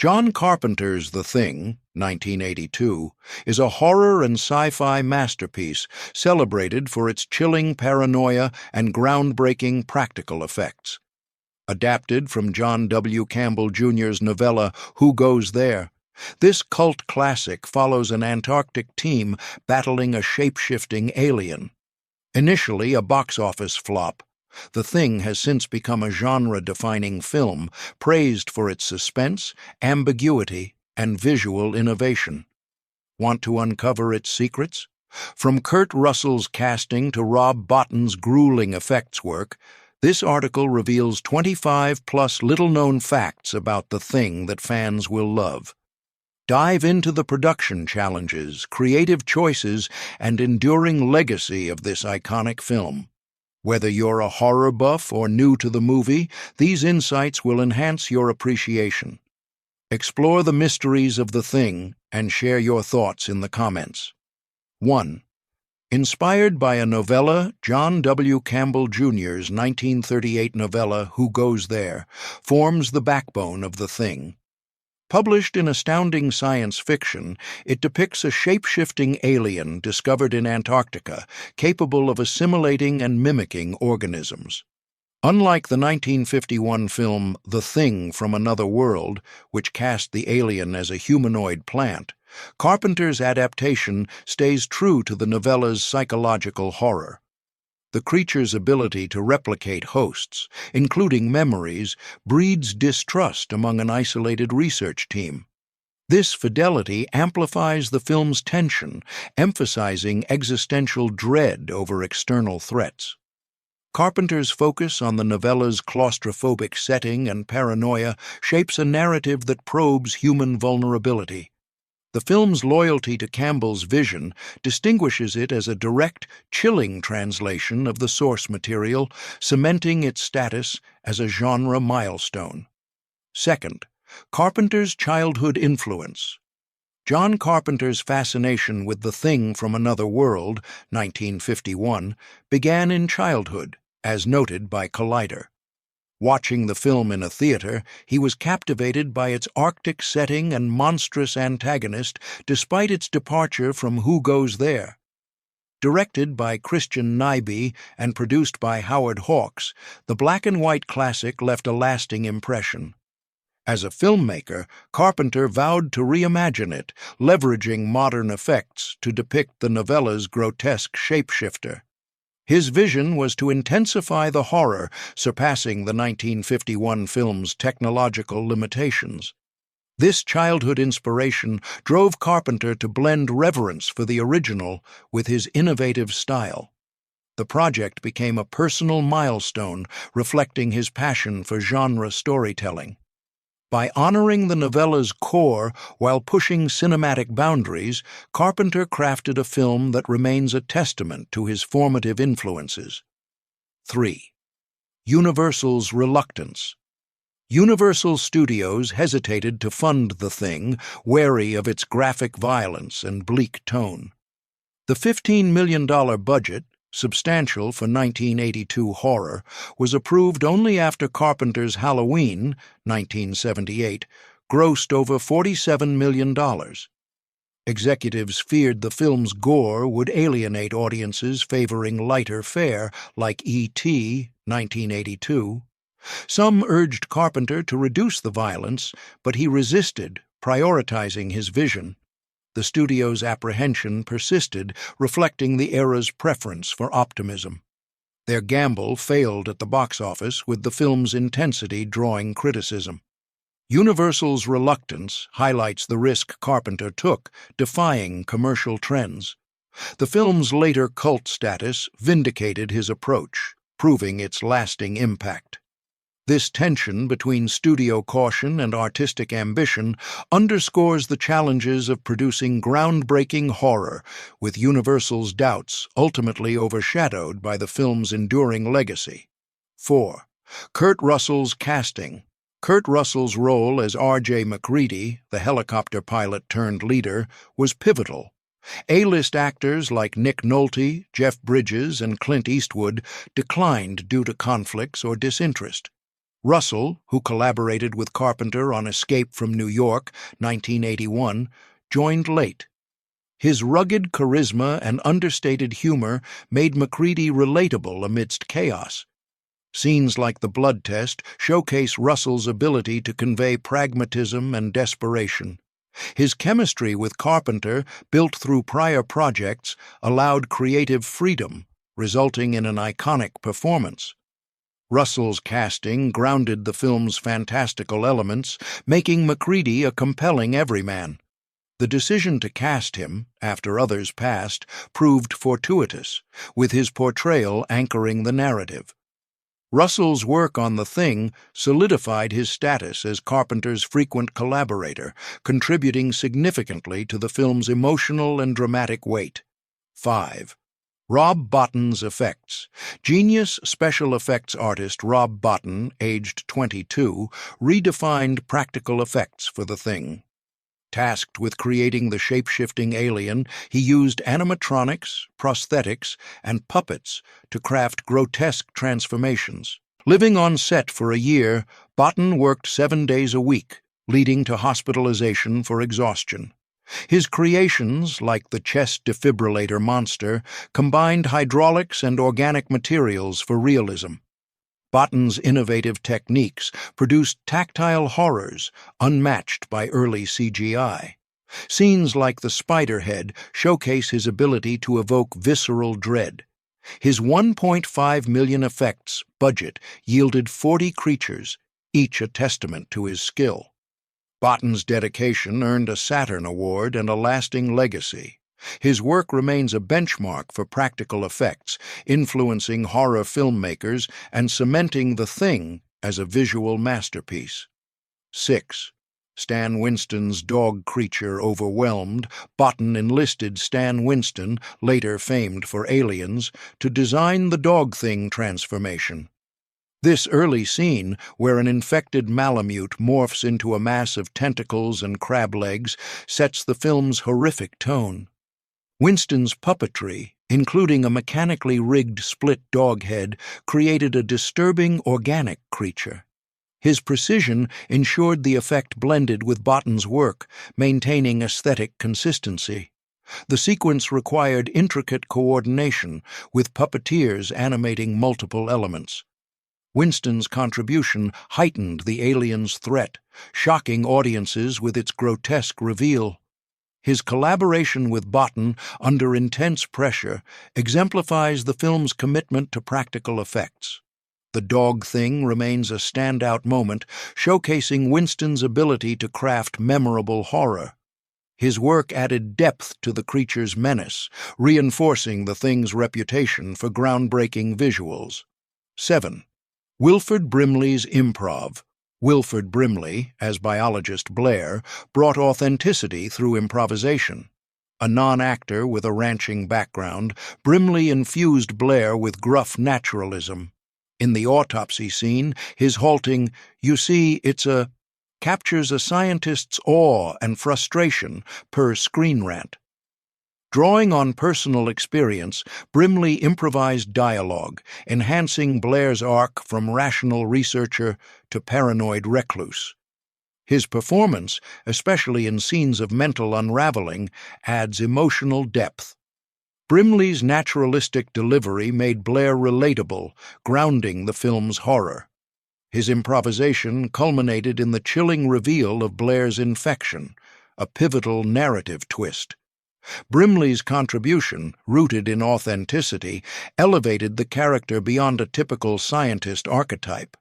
John Carpenter's The Thing, 1982, is a horror and sci-fi masterpiece celebrated for its chilling paranoia and groundbreaking practical effects. Adapted from John W. Campbell Jr.'s novella Who Goes There?, this cult classic follows an Antarctic team battling a shape-shifting alien. Initially a box office flop, The Thing has since become a genre-defining film, praised for its suspense, ambiguity, and visual innovation. Want to uncover its secrets? From Kurt Russell's casting to Rob Bottin's grueling effects work, this article reveals 25-plus little-known facts about The Thing that fans will love. Dive into the production challenges, creative choices, and enduring legacy of this iconic film. Whether you're a horror buff or new to the movie, these insights will enhance your appreciation. Explore the mysteries of The Thing and share your thoughts in the comments. 1. Inspired by a novella, John W. Campbell Jr.'s 1938 novella Who Goes There forms the backbone of The Thing. Published in astounding science fiction, it depicts a shape-shifting alien discovered in Antarctica, capable of assimilating and mimicking organisms. Unlike the 1951 film The Thing from Another World, which cast the alien as a humanoid plant, Carpenter's adaptation stays true to the novella's psychological horror. The creature's ability to replicate hosts, including memories, breeds distrust among an isolated research team. This fidelity amplifies the film's tension, emphasizing existential dread over external threats. Carpenter's focus on the novella's claustrophobic setting and paranoia shapes a narrative that probes human vulnerability. The film's loyalty to Campbell's vision distinguishes it as a direct, chilling translation of the source material, cementing its status as a genre milestone. 2. Carpenter's childhood influence. John Carpenter's fascination with The Thing from Another World, 1951, began in childhood, as noted by Collider. Watching the film in a theater, he was captivated by its Arctic setting and monstrous antagonist despite its departure from Who Goes There? Directed by Christian Nyby and produced by Howard Hawks, the black-and-white classic left a lasting impression. As a filmmaker, Carpenter vowed to reimagine it, leveraging modern effects to depict the novella's grotesque shapeshifter. His vision was to intensify the horror, surpassing the 1951 film's technological limitations. This childhood inspiration drove Carpenter to blend reverence for the original with his innovative style. The project became a personal milestone, reflecting his passion for genre storytelling. By honoring the novella's core while pushing cinematic boundaries, Carpenter crafted a film that remains a testament to his formative influences. 3. Universal's reluctance. Universal Studios hesitated to fund The Thing, wary of its graphic violence and bleak tone. The $15 million budget, substantial for 1982 horror, was approved only after Carpenter's Halloween, 1978, grossed over $47 million. Executives feared the film's gore would alienate audiences favoring lighter fare like E.T., 1982. Some urged Carpenter to reduce the violence, but he resisted, prioritizing his vision. The studio's apprehension persisted, reflecting the era's preference for optimism. Their gamble failed at the box office, with the film's intensity drawing criticism. Universal's reluctance highlights the risk Carpenter took, defying commercial trends. The film's later cult status vindicated his approach, proving its lasting impact. This tension between studio caution and artistic ambition underscores the challenges of producing groundbreaking horror, with Universal's doubts ultimately overshadowed by the film's enduring legacy. 4. Kurt Russell's casting. Kurt Russell's role as R.J. MacReady, the helicopter pilot turned leader, was pivotal. A-list actors like Nick Nolte, Jeff Bridges, and Clint Eastwood declined due to conflicts or disinterest. Russell, who collaborated with Carpenter on Escape from New York, 1981, joined late. His rugged charisma and understated humor made MacReady relatable amidst chaos. Scenes like the blood test showcase Russell's ability to convey pragmatism and desperation. His chemistry with Carpenter, built through prior projects, allowed creative freedom, resulting in an iconic performance. Russell's casting grounded the film's fantastical elements, making MacReady a compelling everyman. The decision to cast him, after others passed, proved fortuitous, with his portrayal anchoring the narrative. Russell's work on The Thing solidified his status as Carpenter's frequent collaborator, contributing significantly to the film's emotional and dramatic weight. 5. Rob Bottin's effects. Genius special effects artist Rob Bottin, aged 22, redefined practical effects for The Thing. Tasked with creating the shape-shifting alien, he used animatronics, prosthetics, and puppets to craft grotesque transformations. Living on set for a year, Bottin worked 7 days a week, leading to hospitalization for exhaustion. His creations, like the chest defibrillator monster, combined hydraulics and organic materials for realism. Bottin's innovative techniques produced tactile horrors unmatched by early CGI. Scenes like the spider head showcase his ability to evoke visceral dread. His $1.5 million effects budget yielded 40 creatures, each a testament to his skill. Bottin's dedication earned a Saturn Award and a lasting legacy. His work remains a benchmark for practical effects, influencing horror filmmakers and cementing The Thing as a visual masterpiece. 6. Stan Winston's dog creature overwhelmed, Bottin enlisted Stan Winston, later famed for Aliens, to design the Dog Thing transformation. This early scene, where an infected Malamute morphs into a mass of tentacles and crab legs, sets the film's horrific tone. Winston's puppetry, including a mechanically rigged split dog head, created a disturbing organic creature. His precision ensured the effect blended with Bottin's work, maintaining aesthetic consistency. The sequence required intricate coordination, with puppeteers animating multiple elements. Winston's contribution heightened the alien's threat, shocking audiences with its grotesque reveal. His collaboration with Bottin under intense pressure exemplifies the film's commitment to practical effects. The Dog Thing remains a standout moment, showcasing Winston's ability to craft memorable horror. His work added depth to the creature's menace, reinforcing The Thing's reputation for groundbreaking visuals. 7. Wilford Brimley's improv. Wilford Brimley, as biologist Blair, brought authenticity through improvisation. A non-actor with a ranching background, Brimley infused Blair with gruff naturalism. In the autopsy scene, his halting, "You see, it's a," captures a scientist's awe and frustration per Screen Rant. Drawing on personal experience, Brimley improvised dialogue, enhancing Blair's arc from rational researcher to paranoid recluse. His performance, especially in scenes of mental unraveling, adds emotional depth. Brimley's naturalistic delivery made Blair relatable, grounding the film's horror. His improvisation culminated in the chilling reveal of Blair's infection, a pivotal narrative twist. Brimley's contribution, rooted in authenticity, elevated the character beyond a typical scientist archetype.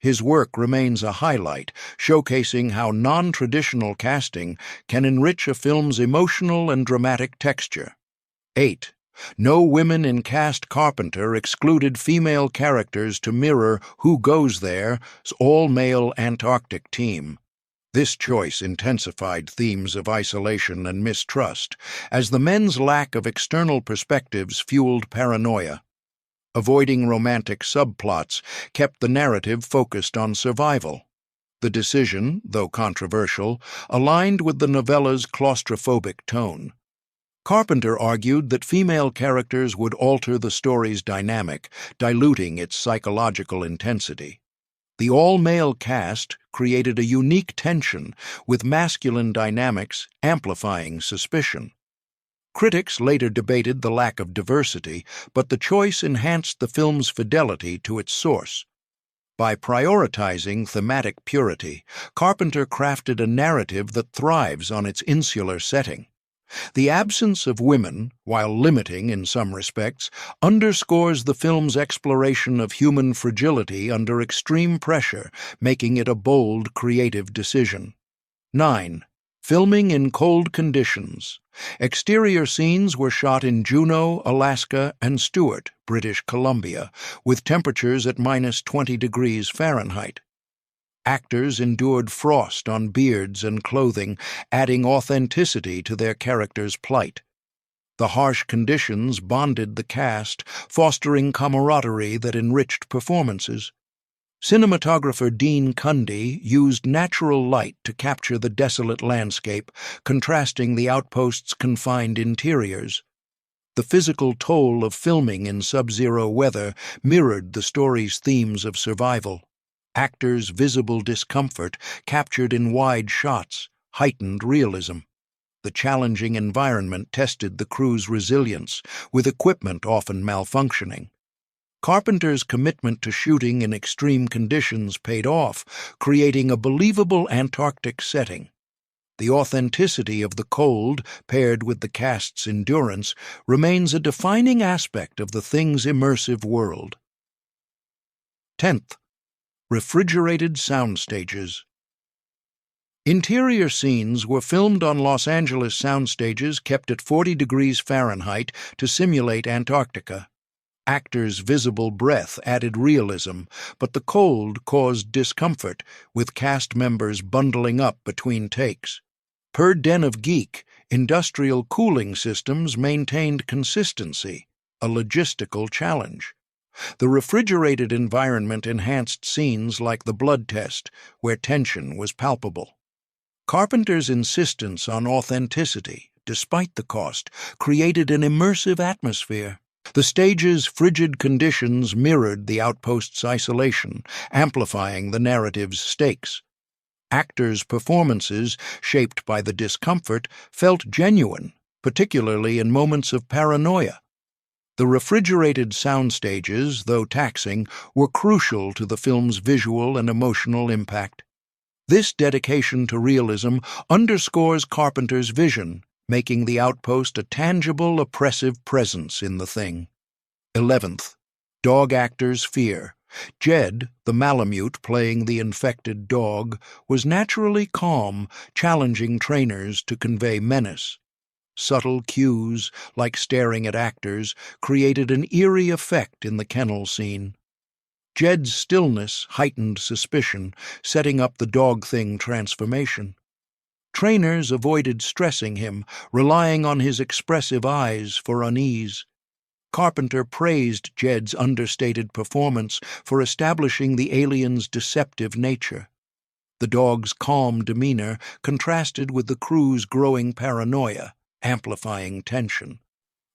His work remains a highlight, showcasing how non-traditional casting can enrich a film's emotional and dramatic texture. 8. No women in cast. Carpenter excluded female characters to mirror Who Goes There's all-male Antarctic team. This choice intensified themes of isolation and mistrust, as the men's lack of external perspectives fueled paranoia. Avoiding romantic subplots kept the narrative focused on survival. The decision, though controversial, aligned with the novella's claustrophobic tone. Carpenter argued that female characters would alter the story's dynamic, diluting its psychological intensity. The all-male cast created a unique tension, with masculine dynamics amplifying suspicion. Critics later debated the lack of diversity, but the choice enhanced the film's fidelity to its source. By prioritizing thematic purity, Carpenter crafted a narrative that thrives on its insular setting. The absence of women, while limiting in some respects, underscores the film's exploration of human fragility under extreme pressure, making it a bold, creative decision. 9. Filming in cold conditions. Exterior scenes were shot in Juneau, Alaska, and Stewart, British Columbia, with temperatures at -20 degrees Fahrenheit. Actors endured frost on beards and clothing, adding authenticity to their characters' plight. The harsh conditions bonded the cast, fostering camaraderie that enriched performances. Cinematographer Dean Cundy used natural light to capture the desolate landscape, contrasting the outpost's confined interiors. The physical toll of filming in sub-zero weather mirrored the story's themes of survival. Actors' visible discomfort, captured in wide shots, heightened realism. The challenging environment tested the crew's resilience, with equipment often malfunctioning. Carpenter's commitment to shooting in extreme conditions paid off, creating a believable Antarctic setting. The authenticity of the cold, paired with the cast's endurance, remains a defining aspect of the thing's immersive world. 10th. Refrigerated sound stages. Interior scenes were filmed on Los Angeles sound stages kept at 40 degrees Fahrenheit to simulate Antarctica. Actors' visible breath added realism, but the cold caused discomfort, with cast members bundling up between takes. Per Den of Geek, industrial cooling systems maintained consistency, a logistical challenge. The refrigerated environment enhanced scenes like the blood test, where tension was palpable. Carpenter's insistence on authenticity, despite the cost, created an immersive atmosphere. The stage's frigid conditions mirrored the outpost's isolation, amplifying the narrative's stakes. Actors' performances, shaped by the discomfort, felt genuine, particularly in moments of paranoia. The refrigerated sound stages, though taxing, were crucial to the film's visual and emotional impact. This dedication to realism underscores Carpenter's vision, making the outpost a tangible, oppressive presence in the thing. 11th. Dog actors' fear. Jed, the Malamute playing the infected dog, was naturally calm, challenging trainers to convey menace. Subtle cues, like staring at actors, created an eerie effect in the kennel scene. Jed's stillness heightened suspicion, setting up the dog-thing transformation. Trainers avoided stressing him, relying on his expressive eyes for unease. Carpenter praised Jed's understated performance for establishing the alien's deceptive nature. The dog's calm demeanor contrasted with the crew's growing paranoia, amplifying tension.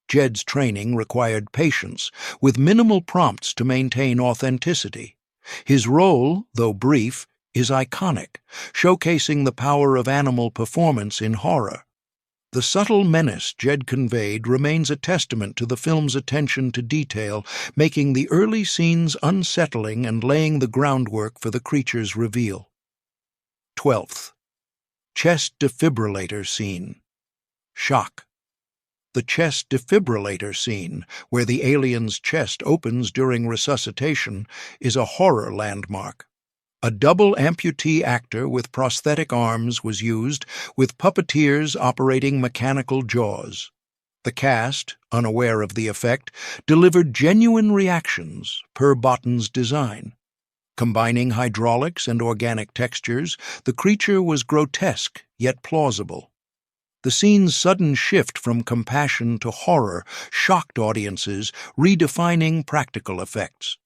Jed's training required patience, with minimal prompts to maintain authenticity. His role, though brief, is iconic, showcasing the power of animal performance in horror. The subtle menace Jed conveyed remains a testament to the film's attention to detail, making the early scenes unsettling and laying the groundwork for the creature's reveal. 12th. Chest defibrillator scene. Shock. The chest defibrillator scene, where the alien's chest opens during resuscitation, is a horror landmark. A double amputee actor with prosthetic arms was used, with puppeteers operating mechanical jaws. The cast, unaware of the effect, delivered genuine reactions per Bottin's design. Combining hydraulics and organic textures, the creature was grotesque yet plausible. The scene's sudden shift from compassion to horror shocked audiences, redefining practical effects.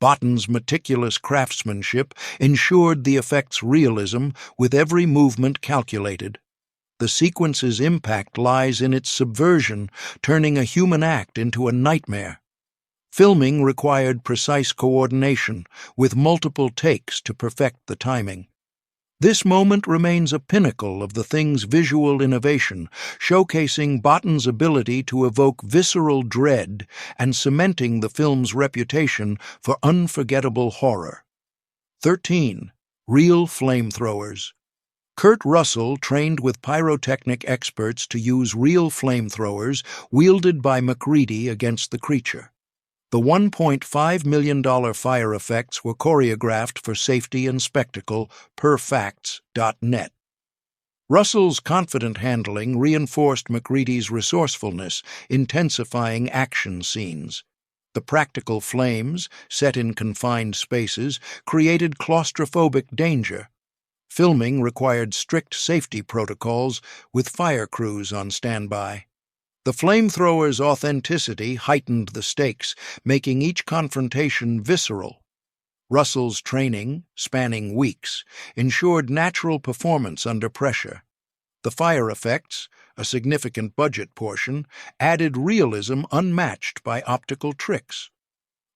Bottin's meticulous craftsmanship ensured the effect's realism, with every movement calculated. The sequence's impact lies in its subversion, turning a human act into a nightmare. Filming required precise coordination, with multiple takes to perfect the timing. This moment remains a pinnacle of the thing's visual innovation, showcasing Bottin's ability to evoke visceral dread and cementing the film's reputation for unforgettable horror. 13. Real flamethrowers. Kurt Russell trained with pyrotechnic experts to use real flamethrowers wielded by MacReady against the creature. The $1.5 million fire effects were choreographed for safety and spectacle per facts.net. Russell's confident handling reinforced MacReady's resourcefulness, intensifying action scenes. The practical flames, set in confined spaces, created claustrophobic danger. Filming required strict safety protocols, with fire crews on standby. The flamethrower's authenticity heightened the stakes, making each confrontation visceral. Russell's training, spanning weeks, ensured natural performance under pressure. The fire effects, a significant budget portion, added realism unmatched by optical tricks.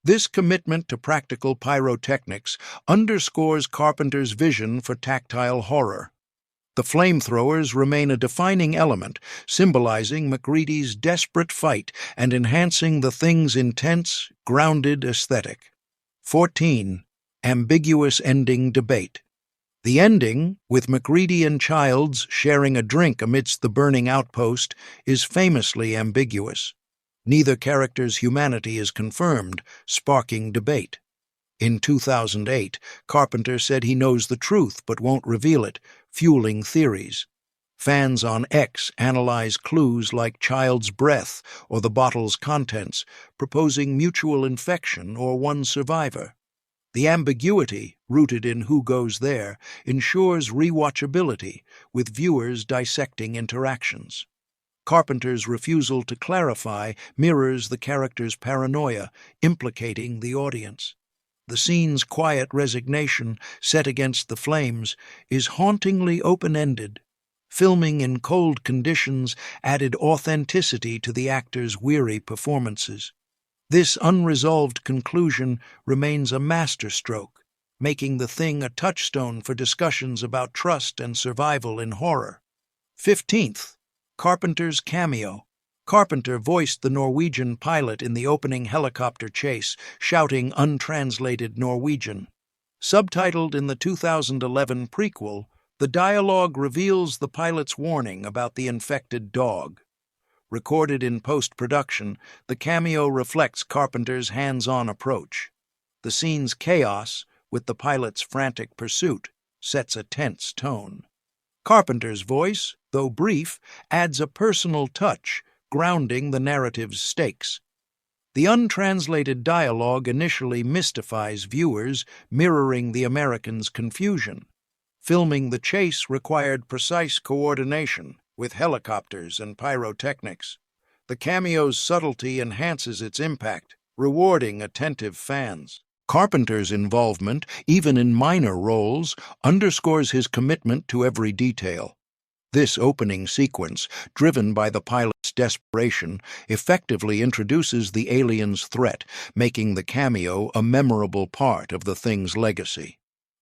This commitment to practical pyrotechnics underscores Carpenter's vision for tactile horror. The flamethrowers remain a defining element, symbolizing MacReady's desperate fight and enhancing the thing's intense, grounded aesthetic. 14. Ambiguous ending debate. The ending, with MacReady and Childs sharing a drink amidst the burning outpost, is famously ambiguous. Neither character's humanity is confirmed, sparking debate. In 2008, Carpenter said he knows the truth but won't reveal it, fueling theories. Fans on X analyze clues like Child's breath or the bottle's contents, proposing mutual infection or one survivor. The ambiguity, rooted in who goes there, ensures rewatchability, with viewers dissecting interactions. Carpenter's refusal to clarify mirrors the character's paranoia, implicating the audience. The scene's quiet resignation, set against the flames, is hauntingly open-ended. Filming in cold conditions added authenticity to the actor's weary performances. This unresolved conclusion remains a masterstroke, making the thing a touchstone for discussions about trust and survival in horror. 15th. Carpenter's cameo. Carpenter voiced the Norwegian pilot in the opening helicopter chase, shouting untranslated Norwegian. Subtitled in the 2011 prequel, the dialogue reveals the pilot's warning about the infected dog. Recorded in post-production, the cameo reflects Carpenter's hands-on approach. The scene's chaos, with the pilot's frantic pursuit, sets a tense tone. Carpenter's voice, though brief, adds a personal touch, grounding the narrative's stakes. The untranslated dialogue initially mystifies viewers, mirroring the Americans' confusion. Filming the chase required precise coordination, with helicopters and pyrotechnics. The cameo's subtlety enhances its impact, rewarding attentive fans. Carpenter's involvement, even in minor roles, underscores his commitment to every detail. This opening sequence, driven by the pilot's desperation, effectively introduces the alien's threat, making the cameo a memorable part of the thing's legacy.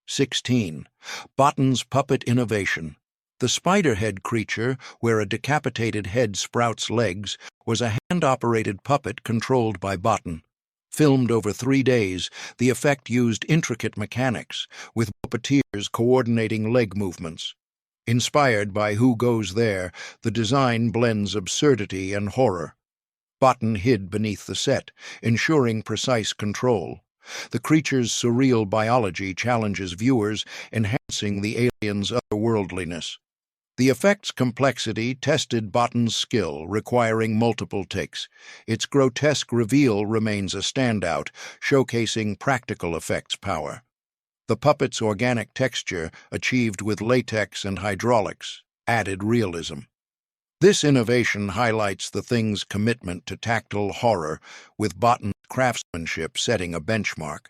16. Bottin's puppet innovation. The spider-head creature, where a decapitated head sprouts legs, was a hand-operated puppet controlled by Bottin. Filmed over 3 days, the effect used intricate mechanics, with puppeteers coordinating leg movements. Inspired by Who Goes There, the design blends absurdity and horror. Bottin hid beneath the set, ensuring precise control. The creature's surreal biology challenges viewers, enhancing the alien's otherworldliness. The effect's complexity tested Bottin's skill, requiring multiple takes. Its grotesque reveal remains a standout, showcasing practical effects power. The puppet's organic texture, achieved with latex and hydraulics, added realism. This innovation highlights the thing's commitment to tactile horror, with Bottin's craftsmanship setting a benchmark.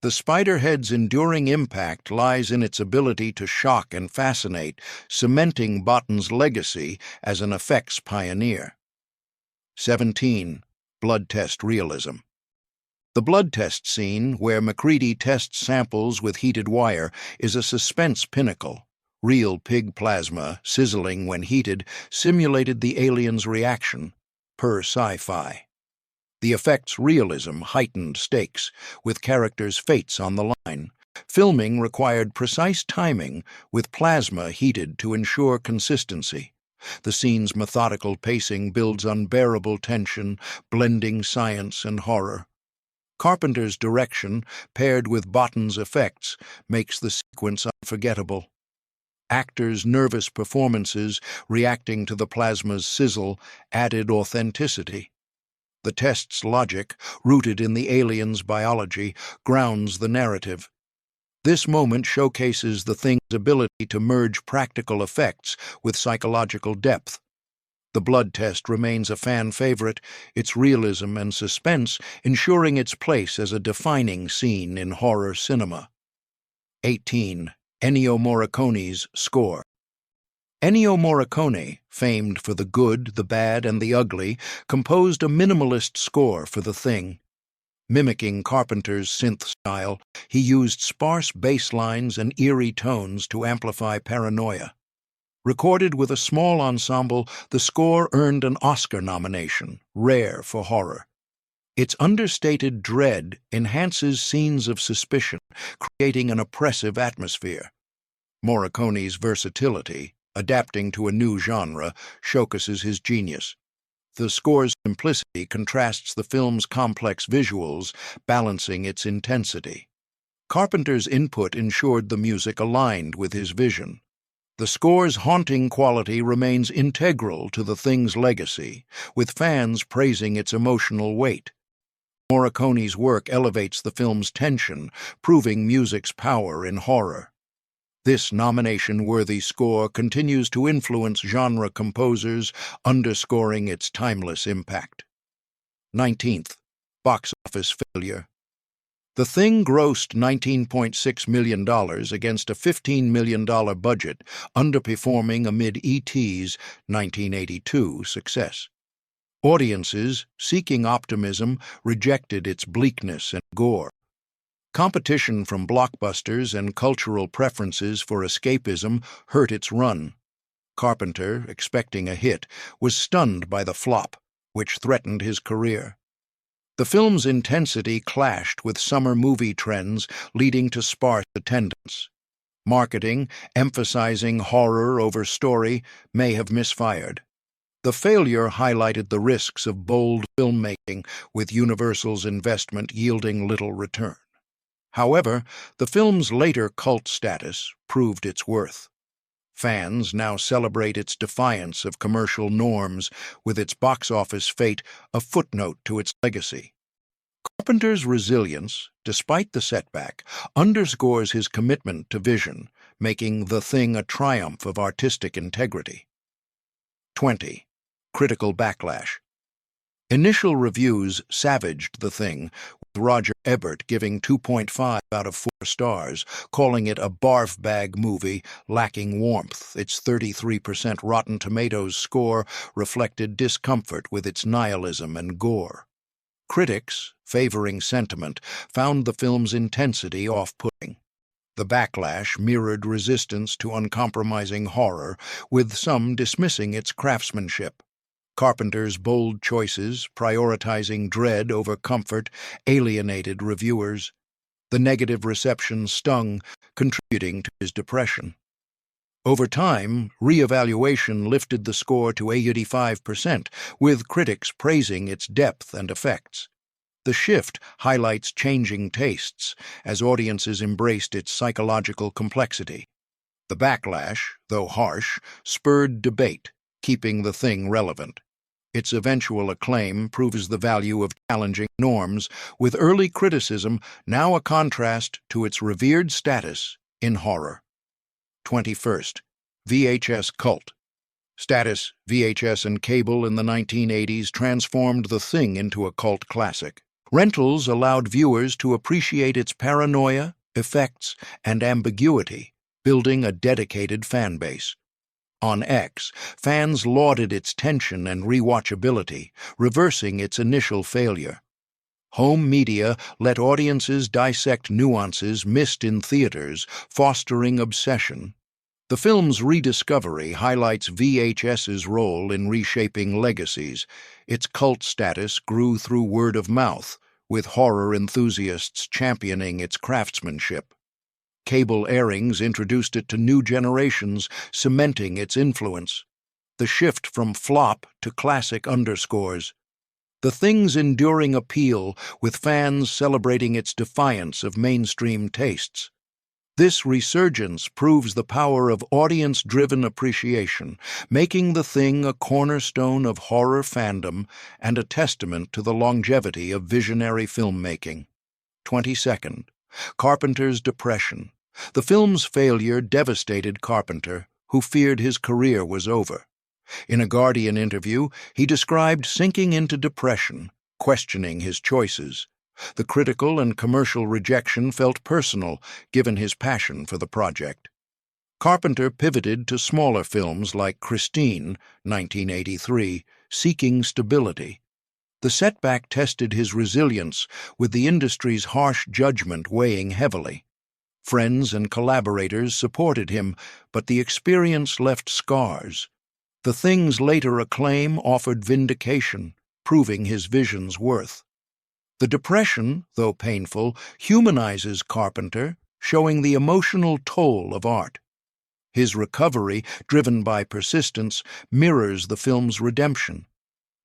The Spiderhead's enduring impact lies in its ability to shock and fascinate, cementing Bottin's legacy as an effects pioneer. 17. Blood test realism. The blood test scene, where MacReady tests samples with heated wire, is a suspense pinnacle. Real pig plasma, sizzling when heated, simulated the alien's reaction, per sci-fi. The effect's realism heightened stakes, with characters' fates on the line. Filming required precise timing, with plasma heated to ensure consistency. The scene's methodical pacing builds unbearable tension, blending science and horror. Carpenter's direction, paired with Bottin's effects, makes the sequence unforgettable. Actors' nervous performances, reacting to the plasma's sizzle, added authenticity. The test's logic, rooted in the alien's biology, grounds the narrative. This moment showcases the thing's ability to merge practical effects with psychological depth. The blood test remains a fan favorite, its realism and suspense ensuring its place as a defining scene in horror cinema. 18. Ennio Morricone's score. Ennio Morricone, famed for the good, the bad, and the ugly, composed a minimalist score for The Thing. Mimicking Carpenter's synth style, he used sparse bass lines and eerie tones to amplify paranoia. Recorded with a small ensemble, the score earned an Oscar nomination, rare for horror. Its understated dread enhances scenes of suspicion, creating an oppressive atmosphere. Morricone's versatility, adapting to a new genre, showcases his genius. The score's simplicity contrasts the film's complex visuals, balancing its intensity. Carpenter's input ensured the music aligned with his vision. The score's haunting quality remains integral to The Thing's legacy, with fans praising its emotional weight. Morricone's work elevates the film's tension, proving music's power in horror. This nomination-worthy score continues to influence genre composers, underscoring its timeless impact. 19th. Box office failure. The Thing grossed $19.6 million against a $15 million budget, underperforming amid E.T.'s 1982 success. Audiences, seeking optimism, rejected its bleakness and gore. Competition from blockbusters and cultural preferences for escapism hurt its run. Carpenter, expecting a hit, was stunned by the flop, which threatened his career. The film's intensity clashed with summer movie trends, leading to sparse attendance. Marketing, emphasizing horror over story, may have misfired. The failure highlighted the risks of bold filmmaking, with Universal's investment yielding little return. However, the film's later cult status proved its worth. Fans now celebrate its defiance of commercial norms, with its box office fate a footnote to its legacy. Carpenter's resilience, despite the setback, underscores his commitment to vision, making The Thing a triumph of artistic integrity. 20. Critical backlash. Initial reviews savaged The Thing, with Roger Ebert giving 2.5 out of 4 stars, calling it a barf bag movie lacking warmth. Its 33% Rotten Tomatoes score reflected discomfort with its nihilism and gore. Critics, favoring sentiment, found the film's intensity off-putting. The backlash mirrored resistance to uncompromising horror, with some dismissing its craftsmanship. Carpenter's bold choices, prioritizing dread over comfort, alienated reviewers. The negative reception stung, contributing to his depression. Over time, re-evaluation lifted the score to 85%, with critics praising its depth and effects. The shift highlights changing tastes, as audiences embraced its psychological complexity. The backlash, though harsh, spurred debate, keeping The Thing relevant. Its eventual acclaim proves the value of challenging norms, with early criticism now a contrast to its revered status in horror. 21st. VHS cult. Status, VHS and cable in the 1980s transformed The Thing into a cult classic. Rentals allowed viewers to appreciate its paranoia, effects, and ambiguity, building a dedicated fan base. On X, fans lauded its tension and rewatchability, reversing its initial failure. Home media let audiences dissect nuances missed in theaters, fostering obsession. The film's rediscovery highlights VHS's role in reshaping legacies. Its cult status grew through word of mouth, with horror enthusiasts championing its craftsmanship. Cable airings introduced it to new generations, cementing its influence. The shift from flop to classic underscores the thing's enduring appeal, with fans celebrating its defiance of mainstream tastes. This resurgence proves the power of audience-driven appreciation, making The Thing a cornerstone of horror fandom and a testament to the longevity of visionary filmmaking. 22nd. Carpenter's depression. The film's failure devastated Carpenter, who feared his career was over. In a Guardian interview, he described sinking into depression, questioning his choices. The critical and commercial rejection felt personal, given his passion for the project. Carpenter pivoted to smaller films like Christine, 1983, seeking stability. The setback tested his resilience, with the industry's harsh judgment weighing heavily. Friends and collaborators supported him, but the experience left scars. The Thing's later acclaim offered vindication, proving his vision's worth. The depression, though painful, humanizes Carpenter, showing the emotional toll of art. His recovery, driven by persistence, mirrors the film's redemption.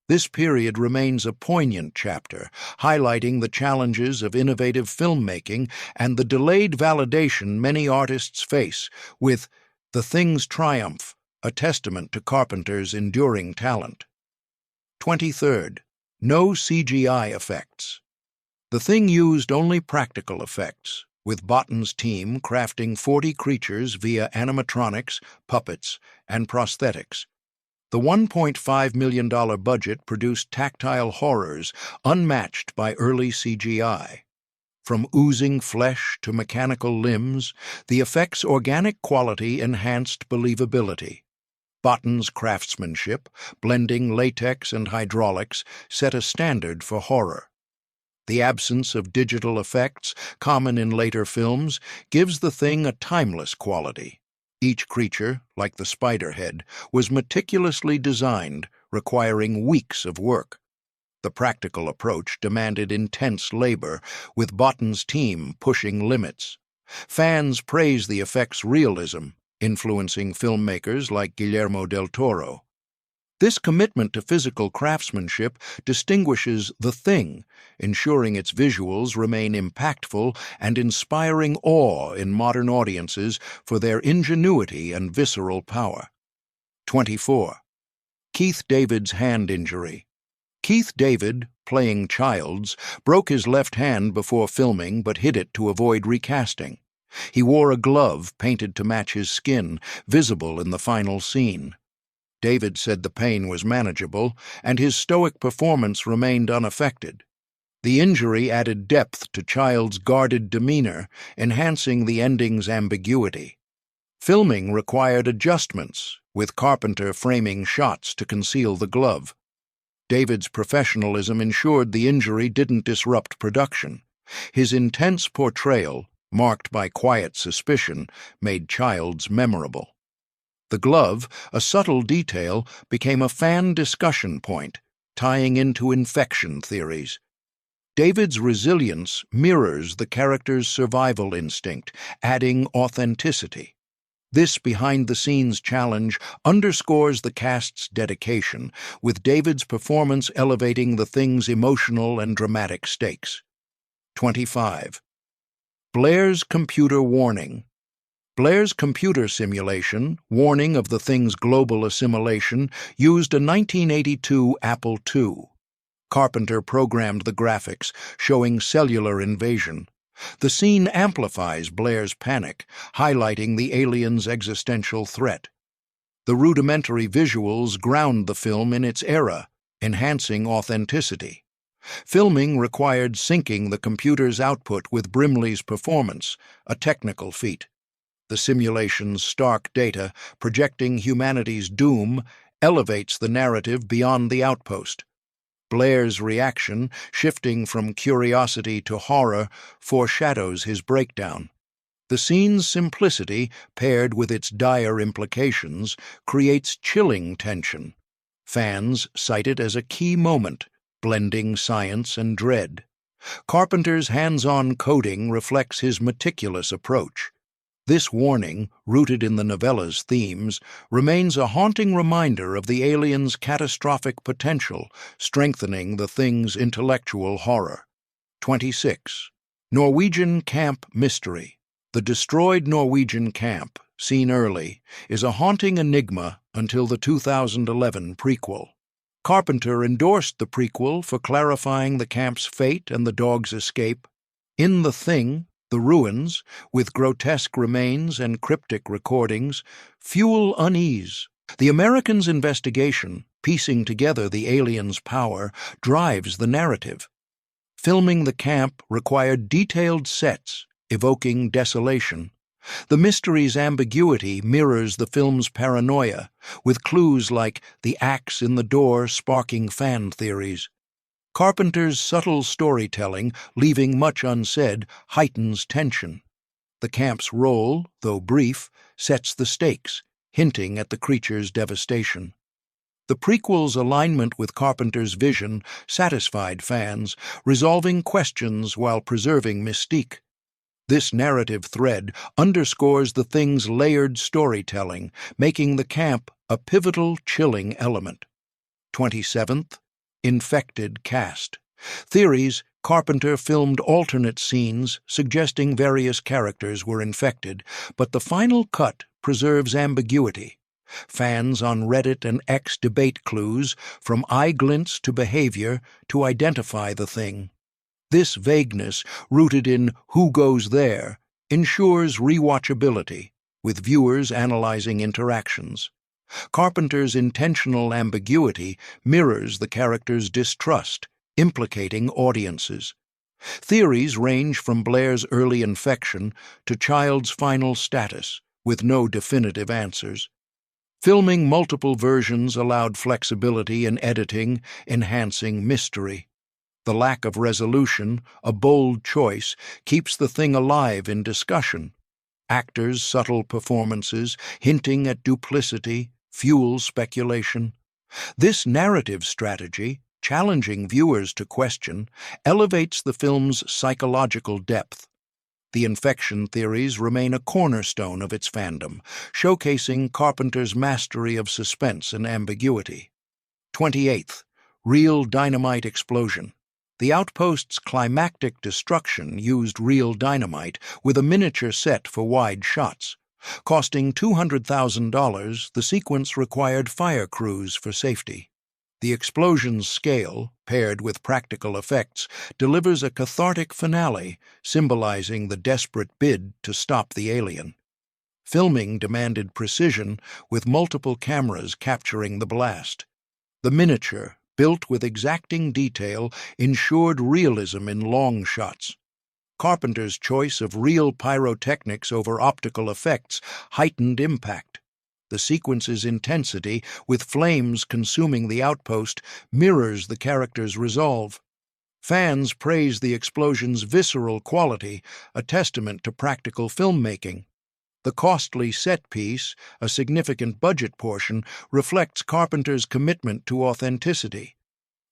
This period remains a poignant chapter, highlighting the challenges of innovative filmmaking and the delayed validation many artists face, with The Thing's triumph, a testament to Carpenter's enduring talent. 23rd. No CGI effects. The Thing used only practical effects, with Bottin's team crafting 40 creatures via animatronics, puppets, and prosthetics. The $1.5 million budget produced tactile horrors unmatched by early CGI. From oozing flesh to mechanical limbs, the effect's organic quality enhanced believability. Bottin's craftsmanship, blending latex and hydraulics, set a standard for horror. The absence of digital effects, common in later films, gives The Thing a timeless quality. Each creature, like the Spiderhead, was meticulously designed, requiring weeks of work. The practical approach demanded intense labor, with Bottin's team pushing limits. Fans praise the effect's realism, influencing filmmakers like Guillermo del Toro. This commitment to physical craftsmanship distinguishes The Thing, ensuring its visuals remain impactful and inspiring awe in modern audiences for their ingenuity and visceral power. 24. Keith David's hand injury. Keith David, playing Childs, broke his left hand before filming but hid it to avoid recasting. He wore a glove painted to match his skin, visible in the final scene. David said the pain was manageable, and his stoic performance remained unaffected. The injury added depth to Childs' guarded demeanor, enhancing the ending's ambiguity. Filming required adjustments, with Carpenter framing shots to conceal the glove. David's professionalism ensured the injury didn't disrupt production. His intense portrayal, marked by quiet suspicion, made Childs memorable. The glove, a subtle detail, became a fan discussion point, tying into infection theories. David's resilience mirrors the character's survival instinct, adding authenticity. This behind-the-scenes challenge underscores the cast's dedication, with David's performance elevating The Thing's emotional and dramatic stakes. 25. Blair's computer warning. Blair's computer simulation, warning of The Thing's global assimilation, used a 1982 Apple II. Carpenter programmed the graphics, showing cellular invasion. The scene amplifies Blair's panic, highlighting the alien's existential threat. The rudimentary visuals ground the film in its era, enhancing authenticity. Filming required syncing the computer's output with Brimley's performance, a technical feat. The simulation's stark data, projecting humanity's doom, elevates the narrative beyond the outpost. Blair's reaction, shifting from curiosity to horror, foreshadows his breakdown. The scene's simplicity, paired with its dire implications, creates chilling tension. Fans cite it as a key moment, blending science and dread. Carpenter's hands-on coding reflects his meticulous approach. This warning, rooted in the novella's themes, remains a haunting reminder of the alien's catastrophic potential, strengthening the thing's intellectual horror. 26. Norwegian Camp Mystery. The destroyed Norwegian camp, seen early, is a haunting enigma until the 2011 prequel. Carpenter endorsed the prequel for clarifying the camp's fate and the dog's escape. In The Thing, the ruins, with grotesque remains and cryptic recordings, fuel unease. The Americans' investigation, piecing together the aliens' power, drives the narrative. Filming the camp required detailed sets, evoking desolation. The mystery's ambiguity mirrors the film's paranoia, with clues like the axe in the door sparking fan theories. Carpenter's subtle storytelling, leaving much unsaid, heightens tension. The camp's role, though brief, sets the stakes, hinting at the creature's devastation. The prequel's alignment with Carpenter's vision satisfied fans, resolving questions while preserving mystique. This narrative thread underscores the thing's layered storytelling, making the camp a pivotal, chilling element. 27th. Infected cast. Theories: Carpenter filmed alternate scenes suggesting various characters were infected, but the final cut preserves ambiguity. Fans on Reddit and X debate clues, from eye glints to behavior, to identify the thing. This vagueness, rooted in "who goes there," ensures rewatchability, with viewers analyzing interactions. Carpenter's intentional ambiguity mirrors the character's distrust, implicating audiences. Theories range from Blair's early infection to Child's final status, with no definitive answers. Filming multiple versions allowed flexibility in editing, enhancing mystery. The lack of resolution, a bold choice, keeps the thing alive in discussion. Actors' subtle performances, hinting at duplicity, fuel speculation. This narrative strategy, challenging viewers to question, elevates the film's psychological depth. The infection theories remain a cornerstone of its fandom, showcasing Carpenter's mastery of suspense and ambiguity. 28th. Real dynamite explosion. The outpost's climactic destruction used real dynamite with a miniature set for wide shots. Costing $200,000, the sequence required fire crews for safety. The explosion's scale, paired with practical effects, delivers a cathartic finale, symbolizing the desperate bid to stop the alien. Filming demanded precision, with multiple cameras capturing the blast. The miniature, built with exacting detail, ensured realism in long shots. Carpenter's choice of real pyrotechnics over optical effects heightened impact. The sequence's intensity, with flames consuming the outpost, mirrors the character's resolve. Fans praise the explosion's visceral quality, a testament to practical filmmaking. The costly set piece, a significant budget portion, reflects Carpenter's commitment to authenticity.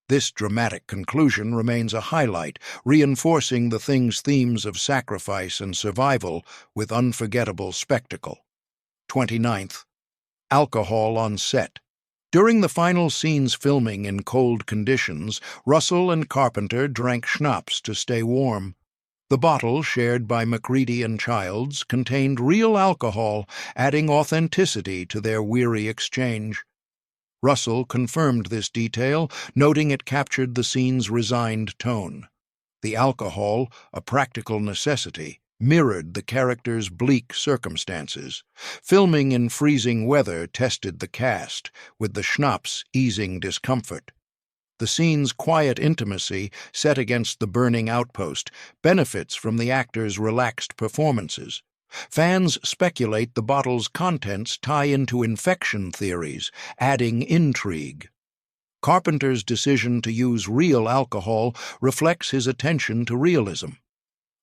This dramatic conclusion remains a highlight, reinforcing the thing's themes of sacrifice and survival with unforgettable spectacle. 29th. Alcohol on set. During the final scene's filming in cold conditions, Russell and Carpenter drank schnapps to stay warm. The bottle, shared by Macready and Childs, contained real alcohol, adding authenticity to their weary exchange. Russell confirmed this detail, noting it captured the scene's resigned tone. The alcohol, a practical necessity, mirrored the character's bleak circumstances. Filming in freezing weather tested the cast, with the schnapps easing discomfort. The scene's quiet intimacy, set against the burning outpost, benefits from the actors' relaxed performances. Fans speculate the bottle's contents tie into infection theories, adding intrigue. Carpenter's decision to use real alcohol reflects his attention to realism.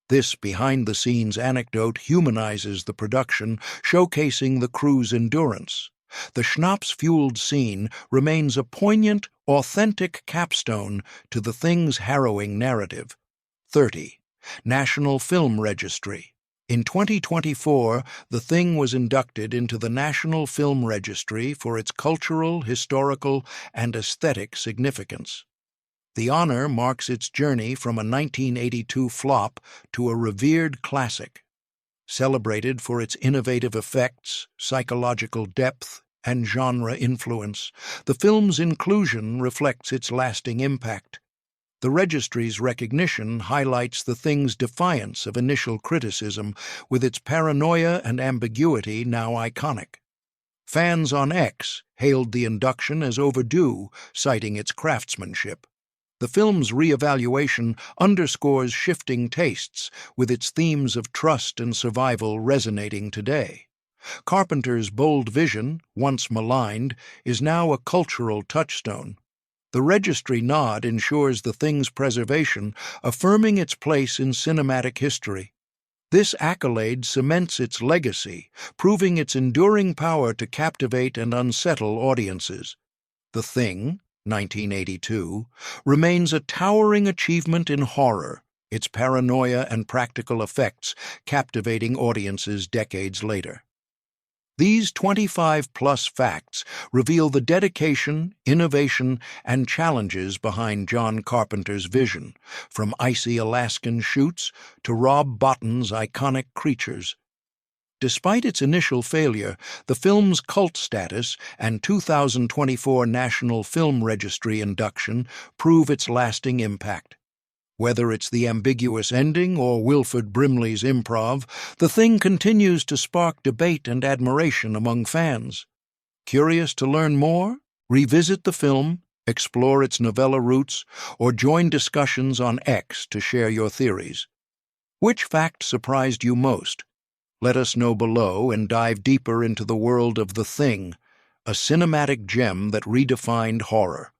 This behind-the-scenes anecdote humanizes the production, showcasing the crew's endurance. The schnapps-fueled scene remains a poignant, authentic capstone to the Thing's harrowing narrative. 30. National Film Registry. In 2024, The Thing was inducted into the National Film Registry for its cultural, historical, and aesthetic significance. The honor marks its journey from a 1982 flop to a revered classic. Celebrated for its innovative effects, psychological depth, and genre influence, the film's inclusion reflects its lasting impact. The registry's recognition highlights The Thing's defiance of initial criticism, with its paranoia and ambiguity now iconic. Fans on X hailed the induction as overdue, citing its craftsmanship. The film's re-evaluation underscores shifting tastes, with its themes of trust and survival resonating today. Carpenter's bold vision, once maligned, is now a cultural touchstone. The registry nod ensures The Thing's preservation, affirming its place in cinematic history. This accolade cements its legacy, proving its enduring power to captivate and unsettle audiences. The Thing, 1982, remains a towering achievement in horror, its paranoia and practical effects captivating audiences decades later. These 25-plus facts reveal the dedication, innovation, and challenges behind John Carpenter's vision, from icy Alaskan shoots to Rob Bottin's iconic creatures. Despite its initial failure, the film's cult status and 2024 National Film Registry induction prove its lasting impact. Whether it's the ambiguous ending or Wilford Brimley's improv, The Thing continues to spark debate and admiration among fans. Curious to learn more? Revisit the film, explore its novella roots, or join discussions on X to share your theories. Which fact surprised you most? Let us know below and dive deeper into the world of The Thing, a cinematic gem that redefined horror.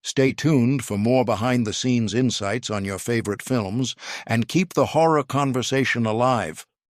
Stay tuned for more behind-the-scenes insights on your favorite films, and keep the horror conversation alive.